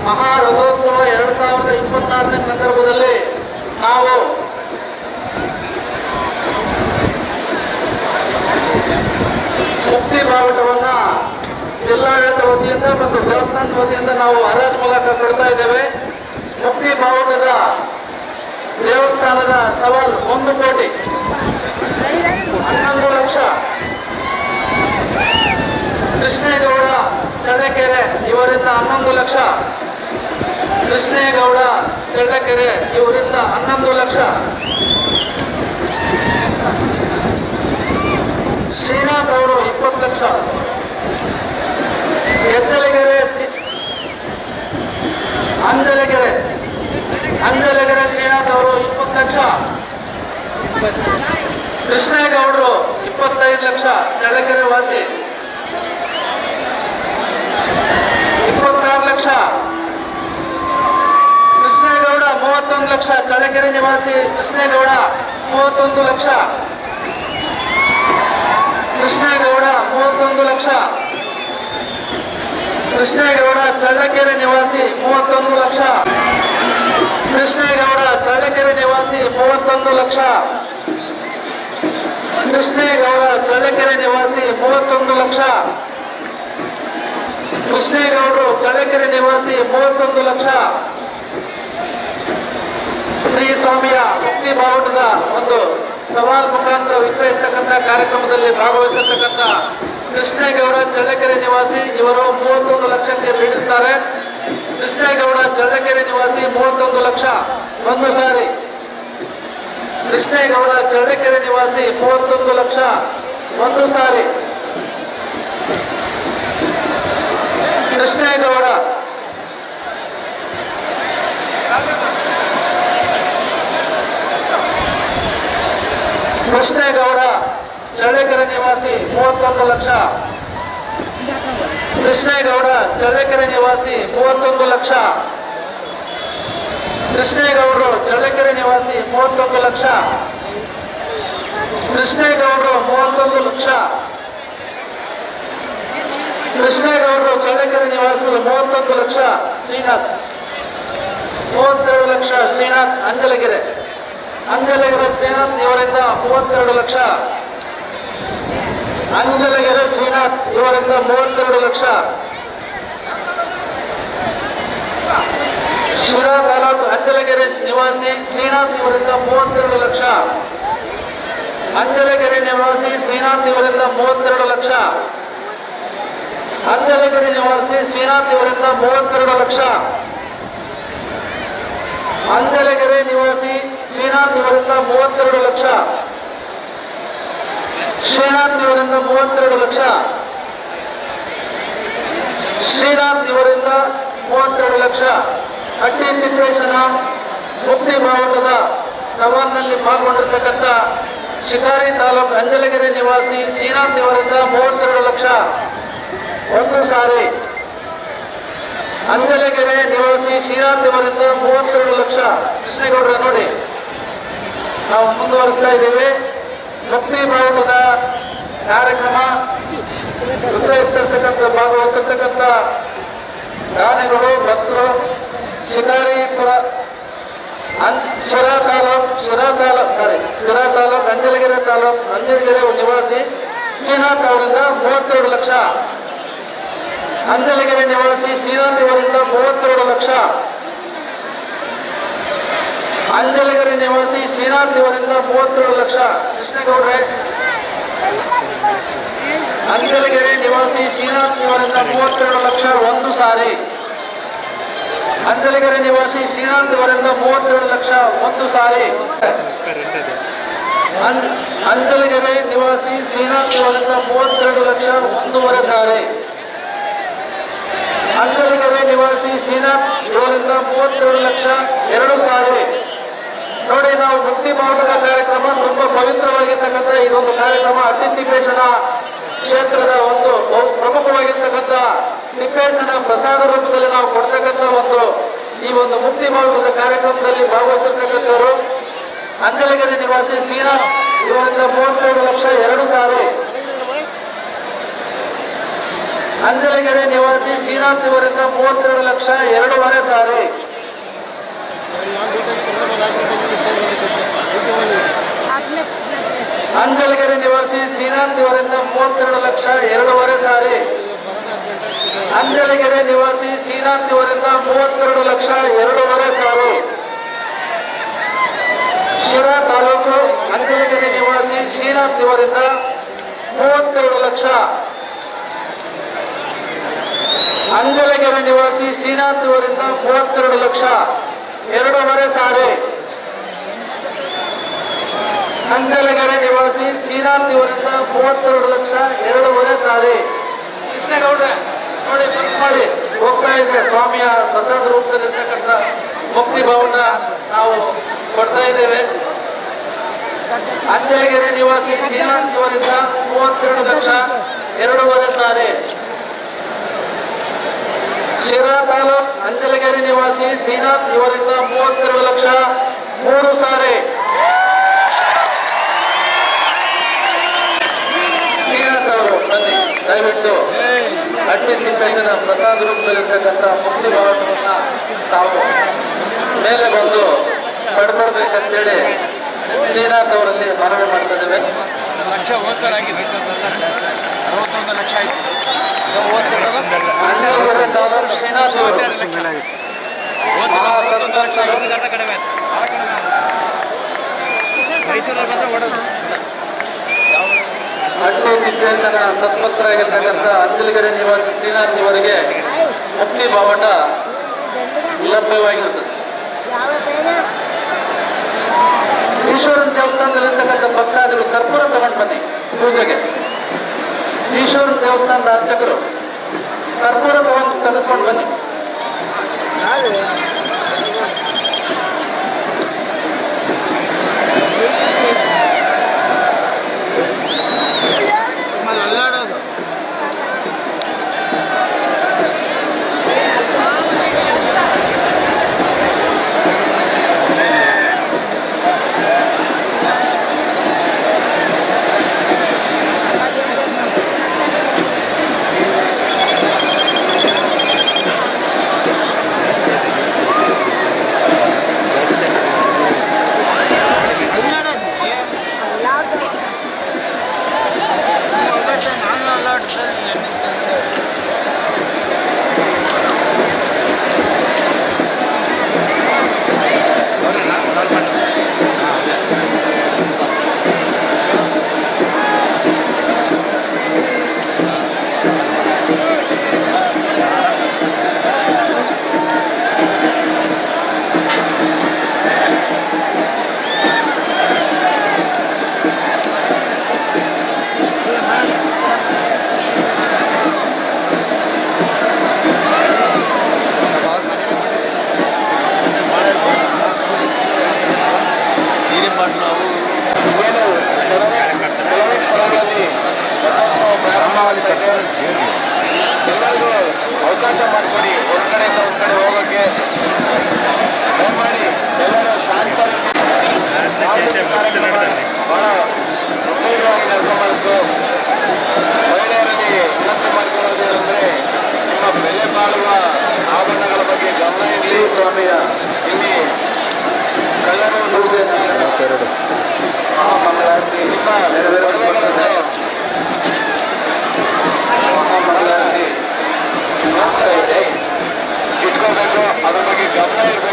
ಮಹಾರಥೋತ್ಸವ 2024ನೇ ಸಂದರ್ಭದಲ್ಲಿ ನಾವು ಮುಕ್ತಿ ಬಾವುಟವನ್ನ ಜಿಲ್ಲಾಡಳಿತ ವತಿಯಿಂದ ಮತ್ತು ದೇವಸ್ಥಾನದ ವತಿಯಿಂದ ನಾವು ಹರಾಜು ಮೂಲಕ ಕೊಡ್ತಾ ಇದ್ದೇವೆ. ಮುಕ್ತಿ ಬಾವುಟದ ದೇವಸ್ಥಾನದ ಸವಾಲ್ 1 ಕೋಟಿ 11 ಲಕ್ಷ. ಕೃಷ್ಣೇಗೌಡ ಚಳ್ಳಕೆರೆ ಇವರಿಂದ 11 ಲಕ್ಷ. ಕೃಷ್ಣೇಗೌಡ ಚಳ್ಳಕೆರೆ ಇವರಿಂದ 11 ಲಕ್ಷ. ಶ್ರೀನಾಥ್ ಅವರು 20 ಲಕ್ಷ. ಅಂಜಲಗೆರೆ ಶ್ರೀನಾಥ್ ಅವರು 20 ಲಕ್ಷ. ಕೃಷ್ಣೇಗೌಡರು 25 ಲಕ್ಷ ಚಳ್ಳಕೆರೆ ವಾಸಿ. 26 ಲಕ್ಷ. ಕೃಷ್ಣೇಗೌಡ 31 ಲಕ್ಷ ಚಳ್ಳಕೆರೆ ನಿವಾಸಿ. ಕೃಷ್ಣೇಗೌಡ 31 ಲಕ್ಷ. ಕೃಷ್ಣೇಗೌಡ 31 ಲಕ್ಷ. ಕೃಷ್ಣೇಗೌಡ ಚಳ್ಳಕೆರೆ ನಿವಾಸಿ 31 ಲಕ್ಷ. ಕೃಷ್ಣೇಗೌಡ ಚಳ್ಳಕೆರೆ ನಿವಾಸಿ 31 ಲಕ್ಷ. ಕೃಷ್ಣೇಗೌಡ ಚಳ್ಳಕೆರೆ ನಿವಾಸಿ 31 ಲಕ್ಷ. ಕೃಷ್ಣೇಗೌಡರು ಚಳ್ಳಕೆರೆ ನಿವಾಸಿ 31 ಲಕ್ಷ. ಶ್ರೀ ಸ್ವಾಮಿಯ ಮುಕ್ತಿ ಬಾವುಟದ ಒಂದು ಸವಾಲ್ ಮುಖಾಂತರ ವಿಕ್ರಯಿಸತಕ್ಕಂಥ ಕಾರ್ಯಕ್ರಮದಲ್ಲಿ ಭಾಗವಹಿಸತಕ್ಕಂಥ ಕೃಷ್ಣೇಗೌಡ ಚಳ್ಳಕೆರೆ ನಿವಾಸಿ ಇವರು 31 ಲಕ್ಷಕ್ಕೆ ನೀಡಿದ್ದಾರೆ. ಕೃಷ್ಣೇಗೌಡ ಚಳ್ಳಕೆರೆ ನಿವಾಸಿ 31 ಲಕ್ಷ ಒಂದು ಸಾರಿ. ಕೃಷ್ಣೇಗೌಡ ಚಳ್ಳಕೆರೆ ನಿವಾಸಿ 31 ಲಕ್ಷ ಒಂದು ಸಾರಿ. ಕೃಷ್ಣೇಗೌಡ ಕೃಷ್ಣೇಗೌಡ ಚಳ್ಳಕೆರೆ ನಿವಾಸಿ 31 ಲಕ್ಷ. ಕೃಷ್ಣೇಗೌಡ ಚಳ್ಳಕೆರೆ ನಿವಾಸಿ 31 ಲಕ್ಷ. ಕೃಷ್ಣೇಗೌಡರು ಚಳ್ಳಕೆರೆ ನಿವಾಸಿ 31 ಲಕ್ಷ. ಕೃಷ್ಣೇಗೌಡರು 31 ಲಕ್ಷ. ಕೃಷ್ಣೇಗೌಡರು ಚಳ್ಳಕೆರೆ ನಿವಾಸಿ 31 ಲಕ್ಷ. ಶ್ರೀನಾಥ್ 32 ಲಕ್ಷ. ಶ್ರೀನಾಥ್ ಅಂಜಲಗೆರೆ ಶ್ರೀನಾಥ್ ಇವರಿಂದ 32 ಲಕ್ಷ. ಅಂಜಲಗೆರೆ ಶ್ರೀನಾಥ್ ಇವರಿಂದ 32 ಲಕ್ಷ. ಶಿರಾ ತಾಲೂಕು ಅಂಜಲಗೆರೆ ನಿವಾಸಿ ಶ್ರೀನಾಥ್ ಇವರಿಂದ 32 ಲಕ್ಷ. ಅಂಜಲಗೆರೆ ನಿವಾಸಿ ಶ್ರೀನಾಥ್ ಇವರಿಂದ 32 ಲಕ್ಷ. ಅಂಜಲಗೆರೆ ನಿವಾಸಿ ಶ್ರೀನಾಥ್ ಇವರಿಂದ 32 ಲಕ್ಷ. ಅಂಜಲಗೆರೆ ನಿವಾಸಿ ಶ್ರೀನಾಥ್ ಇವರಿಂದ 32 ಲಕ್ಷ. ಶ್ರೀನಾಥ್ ಇವರಿಂದ 32 ಲಕ್ಷ. ಶ್ರೀನಾಥ್ ಇವರಿಂದ 32 ಲಕ್ಷ. ಹಟ್ಟಿ ತಿಪ್ಪೇಶನ ಮುಕ್ತಿ ಬಾವುಟದ ಸವಾಲಿನಲ್ಲಿ ಪಾಲ್ಗೊಂಡಿರ್ತಕ್ಕಂಥ ಶಿಕಾರಿ ತಾಲೂಕು ಅಂಜಲಗೆರೆ ನಿವಾಸಿ ಶ್ರೀನಾಥ್ ಇವರಿಂದ 32 ಲಕ್ಷ ಒಂದು ಸಾರಿ. ಅಂಜಲಗೆರೆ ನಿವಾಸಿ ಶ್ರೀನಾಥ್ ಇವರಿಂದ 32 ಲಕ್ಷ. ಕೃಷ್ಣೇಗೌಡರ ನೋಡಿ ನಾವು ಮುಂದುವರಿಸ್ತಾ ಇದ್ದೀವಿ. ಮುಕ್ತಿ ಬಾವುಟದ ಕಾರ್ಯಕ್ರಮ ಭಾಗವಹಿಸಿರ್ತಕ್ಕಂಥ ದಾನಿಗಳು ಭಕ್ತರು ಶಿಕಾರಿಪುರ ಶಿರಾ ತಾಲೂಕ್ ಅಂಜಲಗೆರೆ ನಿವಾಸಿ ಶ್ರೀನಾಥ್ ಅವರಿಂದ 32 ಲಕ್ಷ. ಅಂಜಲಗೆರೆ ನಿವಾಸಿ ಶ್ರೀನಾಥ್ ಇವರಿಂದ 32 ಲಕ್ಷ. ಅಂಜಲಗೆರೆ ನಿವಾಸಿ ಶ್ರೀನಾಥ್ ಇವರಿಂದ 32 ಲಕ್ಷ. ಕೃಷ್ಣೇಗೌಡ್ರೆ ಅಂಜಲಗೆರೆ ನಿವಾಸಿ ಶ್ರೀನಾಥ್ ಇವರಿಂದ 32 ಲಕ್ಷ ಒಂದು ಸಾರಿ. ಅಂಜಲಗೆರೆ ನಿವಾಸಿ ಶ್ರೀನಾಥ್ ಇವರಿಂದ 32 ಲಕ್ಷ ಒಂದು ಸಾರಿ. ಅಂಜಲಗೆರೆ ನಿವಾಸಿ ಶ್ರೀನಾಥ್ ಇವರಿಂದ 32 ಲಕ್ಷ ಒಂದೂವರೆ ಸಾರಿ. ಅಂಜಲಗೆರೆ ನಿವಾಸಿ ಶ್ರೀನಾಥ್ ಇವರಿಂದ 32 ಲಕ್ಷ 2 ಸಾರಿ. ನೋಡಿ, ನಾವು ಮುಕ್ತಿ ಬಾವುಟದ ಕಾರ್ಯಕ್ರಮ ತುಂಬಾ ಪವಿತ್ರವಾಗಿರ್ತಕ್ಕಂಥ ಇದೊಂದು ಕಾರ್ಯಕ್ರಮ. ಹಟ್ಟಿ ತಿಪ್ಪೇಶನ ಕ್ಷೇತ್ರದ ಒಂದು ಪ್ರಮುಖವಾಗಿರ್ತಕ್ಕಂಥ ತಿಪ್ಪೇಶನ ಪ್ರಸಾದ ರೂಪದಲ್ಲಿ ನಾವು ಕೊಡ್ತಕ್ಕಂಥ ಈ ಒಂದು ಮುಕ್ತಿ ಬಾವುಟದ ಕಾರ್ಯಕ್ರಮದಲ್ಲಿ ಭಾಗವಹಿಸಿರ್ತಕ್ಕಂಥವರು ಅಂಜಲಗೆರೆ ನಿವಾಸಿ ಶ್ರೀನಾಥ್ ಇವರಿಂದ 32 ಲಕ್ಷ 2 ಸಾರಿ. ಅಂಜಲಗೆರೆ ನಿವಾಸಿ ಶ್ರೀನಾಥ್ ಇವರಿಂದ 32 ಲಕ್ಷ 2.5 ಸಾರಿ. ಅಂಜಲಗೆರೆ ನಿವಾಸಿ ಶ್ರೀನಾಥ್ ಇವರಿಂದ 32 ಲಕ್ಷ 2.5 ಸಾರಿ. ಅಂಜಲಗೆರೆ ನಿವಾಸಿ ಶ್ರೀನಾಥ್ ಇವರಿಂದ 32 ಲಕ್ಷ 2.5 ಸಾರಿ. ಶಿರಾ ತಾಲೂಕು ಅಂಜಲಗೆರೆ ನಿವಾಸಿ ಶ್ರೀನಾಥ್ ಇವರಿಂದ 32 ಲಕ್ಷ. ಅಂಜಲಗೆರೆ ನಿವಾಸಿ ಶ್ರೀನಾಥ್ ಇವರಿಂದ 32 ಲಕ್ಷ 2.5 ಸಾರಿ. ಅಂಜಲಗೆರೆ ನಿವಾಸಿ ಶ್ರೀನಾಥ್ ಇವರಿಂದ 32 ಲಕ್ಷ 2.5 ಸಾರಿ. ಕೃಷ್ಣೇಗೌಡ್ರೆ ನೋಡಿ, ಮನಸ್ಸು ಮಾಡಿ, ಹೋಗ್ತಾ ಇದೆ ಸ್ವಾಮಿಯ ಪ್ರಸಾದ ರೂಪದಲ್ಲಿರ್ತಕ್ಕಂಥ ಮುಕ್ತಿ ಭವನ ನಾವು ಕೊಡ್ತಾ ಇದ್ದೇವೆ. ಅಂಜಲಗೆರೆ ನಿವಾಸಿ ಶ್ರೀನಾಥ್ ಇವರಿಂದ 32 ಲಕ್ಷ 2.5 ಸಾರಿ. ಶಿರಾ ತಾಲೂಕ್ ಅಂಜಲಗೆರೆ ನಿವಾಸಿ ಶ್ರೀನಾಥ್ ಇವರಿಂದ 32 ಲಕ್ಷ 3 ಸಾರಿ. ಶ್ರೀನಾಥ್ ಅವರು ಬನ್ನಿ, ದಯವಿಟ್ಟು ಹಟ್ಟಿ ತಿಪ್ಪೇಶನ ಪ್ರಸಾದ ರೂಪದಲ್ಲಿರ್ತಕ್ಕಂಥ ಮುಕ್ತಿ ಭವನವನ್ನ ತಾವು ಮೇಲೆ ಬಂದು ಪಡ್ಕೊಳ್ಬೇಕಂತೇಳಿ ಶ್ರೀನಾಥ್ ಅವರಲ್ಲಿ ಮನವಿ ಮಾಡ್ತಾ ಇದ್ದೇವೆ. ಲಕ್ಷ ಹೋಸರ್ ಆಗಿದೆ, 61 ಲಕ್ಷ ಆಯ್ತು. ಅಂಜಲಗೆರೆ ತಾಲೂಕ್ ಶ್ರೀನಾಥ್ ಅವರು ಕಡಿಮೆ ಮೈಸೂರಲ್ಲಿ ಬಂದ್ರೆ ಓಡೋದು. ಹಟ್ಟಿ ತಿಪ್ಪೇಶನ ಸತ್ಪುತ್ರರಾಗಿರ್ತಕ್ಕಂಥ ಅಂಜಲಗೆರೆ ನಿವಾಸಿ ಶ್ರೀನಾಥ್ ಇವರಿಗೆ ಮುಕ್ತಿ ಬಾವಟ ಲಭ್ಯವಾಗಿರುತ್ತದೆ. ಈಶ್ವರನ ದೇವಸ್ಥಾನದಲ್ಲಿರ್ತಕ್ಕಂಥ ಭಕ್ತಾದಿಗಳು ಕರ್ಪೂರ ತಗೊಂಡು ಬನ್ನಿ ಪೂಜೆಗೆ. ಈಶ್ವರನ ದೇವಸ್ಥಾನದ ಅರ್ಚಕರು ಕರ್ಪೂರ ತೆಗೆದುಕೊಂಡು ಬನ್ನಿ. ಎಲ್ಲರಿಗೂ ಅವಕಾಶ ಮಾಡಿಕೊಡಿ. ಒಂದು ಕಡೆಯಿಂದ ಒಂದು ಕಡೆ ಹೋಗೋಕ್ಕೆ ದಯಮಾಡಿ ಎಲ್ಲರೂ ಶಾಂತವಾಗಿ ಬಹಳ ಗಂಭೀರವಾಗಿ ನಡ್ಕೊಂಬಾರದು. ಮಹಿಳೆಯರಲ್ಲಿ ವಿನಂತಿ ಮಾಡಿಕೊಳ್ಳೋದು ಅಂದರೆ ನಿಮ್ಮ ಬೆಲೆ ಬಾಳುವ ಆಭರಣಗಳ ಬಗ್ಗೆ ಗಮನ ಇರಲಿ. ಸ್ವಾಮಿಯ ಇಲ್ಲಿ ಕಳ್ಳರು ಮಂಗಳಾರತಿ ನಿಮ್ಮ ನೆರವೇರಿಸುತ್ತದೆ. ಮಂಗಳಾರತಿ ಇಟ್ಕೋಬೇಕು, ಅದ್ರ ಬಗ್ಗೆ ಗಮನ ಇರಬೇಕು.